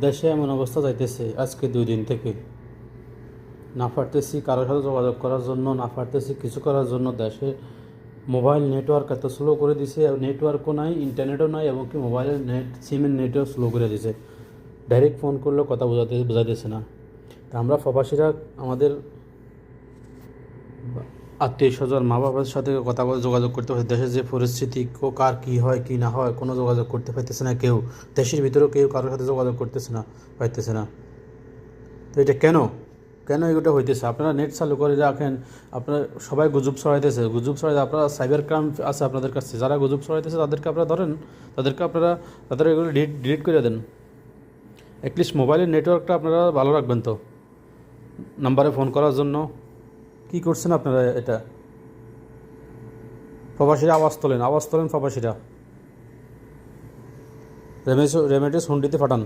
দেশে এমন অবস্থা যাইতেছে আজকে 2 দিন থেকে, না পারতেছি কারোর সাথে যোগাযোগ করার জন্য, না পারতেছি কিছু করার জন্য। দেশে মোবাইল নেটওয়ার্ক এত স্লো করে দিছে, নেটওয়ার্কও নাই, ইন্টারনেটও নাই, এবং কি মোবাইলের সিমের নেটও স্লো করে দিছে। ডাইরেক্ট ফোন করলেও কথা বোঝাইতেছে না। তা আমরা প্রবাসীরা আমাদের আত্মীয় স্বজন মা বাবার সাথে কথা বলে যোগাযোগ করতে পারছে। দেশের যে পরিস্থিতি, কার কী হয় কী না হয় কোনো যোগাযোগ করতে পারতেছে না কেউ। দেশের ভিতরেও কেউ কারোর সাথে যোগাযোগ করতেছে না, পাইতেছে না। তো এটা কেন কেন এগুলো হইতেছে? আপনারা নেট চালু করে রাখেন, আপনারা সবাই গুজব ছড়াইতেছে, গুজব ছড়াইতে আপনারা সাইবার ক্রাইম আছে আপনাদের কাছে, যারা গুজব ছড়াইতেছে তাদেরকে আপনারা ধরেন, তাদের এগুলো ডিলিট করে দেন। অ্যাটলিস্ট মোবাইলের নেটওয়ার্কটা আপনারা ভালো রাখবেন তো, নাম্বারে ফোন করার জন্য। কি করছেন আপনারা এটা? প্রবাসীরা আওয়াজ তোলেন প্রবাসীরা। রেমিটেন্স হুন্ডিতে পাঠান।